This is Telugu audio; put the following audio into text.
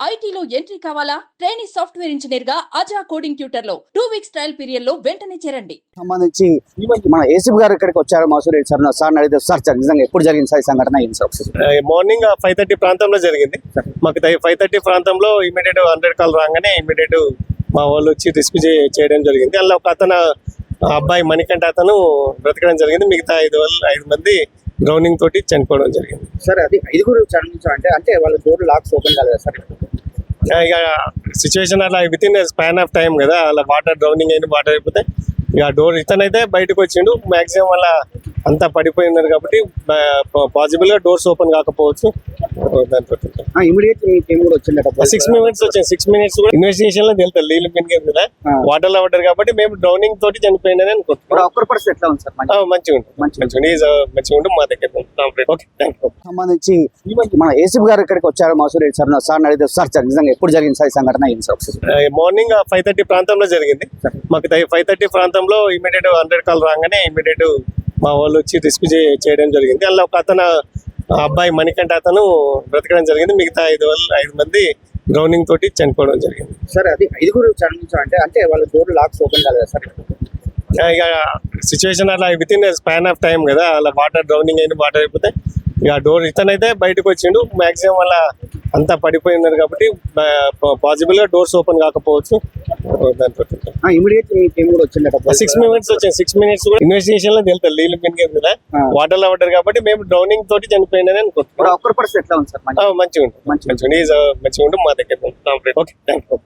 ఐటీలో ఎంట్రీ కావాలా? ట్రైనీ సాఫ్ట్వేర్ ఇంజనీర్ గా అజా కోడింగ్ ట్యూటర్ లో 2 వీక్స్ ట్రయల్ పీరియడ్ లో వెంటనే చేరండి. సంబంధించి మన ఏసీపీ గారు ఇక్కడికి వచ్చారు. మాసూరి సార్ అడిగితే సార్ నిజంగా ఎప్పుడు జరిగింది సార్ సంఘటన? ఏం సార్? మార్నింగ్ 5:30 ప్రాంతంలో జరిగింది. మాకు 5:30 ప్రాంతంలో ఇమీడియట్ 100 కాల్ రాగానే ఇమీడియట్ మా వాళ్ళు వచ్చి రెస్క్యూ చేయడం జరిగింది. అందులో ఒక అబ్బాయి మణికంఠ అతను బ్రతకడం జరిగింది. మిగతా 5 మంది డ్రౌనింగ్ తోటి చనిపోవడం జరిగింది. సార్ అది 5 చనిపోయించారు అంటే వాళ్ళ డోర్ లాక్స్ ఓపెన్ కాలేదు సార్. ఇక సిచ్యువేషన్ అలా with in span of time కదా, అలా డ్రౌనింగ్ అయిన వాటర్ అయిపోతే ఇక డోర్ ఇతనైతే బయటకు వచ్చిండు. మాక్సిమం వల్ల అంతా పడిపోయి ఉన్నారు కాబట్టి పాసిబుల్ గా డోర్స్ ఓపెన్ కాకపోవచ్చు. దాంతో 6 minutes వచ్చింది. 6 minutes కూడా ఇన్వెస్టిగేషన్ లో తెలుస్తుంది. నీళ్ళు పెరిగేది కదా, వాటర్ లో పడ్డారు కాబట్టి మేము డ్రౌనింగ్ తోటి చనిపోయిందని అనుకుంటున్నాం. మంచిగా ఉంటుంది మా దగ్గర. సంబంధించి మన ఏసీపీ గారు ఇక్కడికి వచ్చారు. మాసూరి సార్ అడిగితే సార్ నిజంగా ఎప్పుడు జరిగింది సార్ సంఘటన? ఏం సార్? మార్నింగ్ 5:30 ప్రాంతంలో జరిగింది. మాకు 5:30 ప్రాంతంంలో ఇమీడియట్ 100 కాల్ రాగానే ఇమీడియట్ మా వాళ్ళు వచ్చి రెస్క్యూ చేయడం జరిగింది. అందులో ఒక అబ్బాయి మణికంఠ అతను బ్రతకడం జరిగింది. మిగతా 5 మంది డ్రౌనింగ్ తోటి చనిపోవడం జరిగింది. సార్ అది 5 చనిపోయించారు అంటే వాళ్ళ డోర్ లాక్స్ ఓపెన్ కాలేదు సార్. ఇక సిచ్యువేషన్ అలా with in span of time కదా, అలా డ్రౌనింగ్ అయిన వాటర్ అయిపోతే ఇక డోర్ ఇతనైతే బయటకు వచ్చిండు. మాక్సిమం వల్ల అంతా పడిపోయి ఉన్నారు కాబట్టి పాసిబుల్ గా డోర్స్ ఓపెన్ కాకపోవచ్చు. దాంతో 6 minutes వచ్చింది. 6 minutes కూడా ఇన్వెస్టిగేషన్ లో తెలుస్తుంది. నీళ్ళు పెరిగేది కదా, వాటర్ లో పడ్డారు కాబట్టి మేము డ్రౌనింగ్ తోటి చనిపోయిందని అనుకుంటున్నాం. మంచిగా ఉంటుంది మా దగ్గర. Okay, thank you.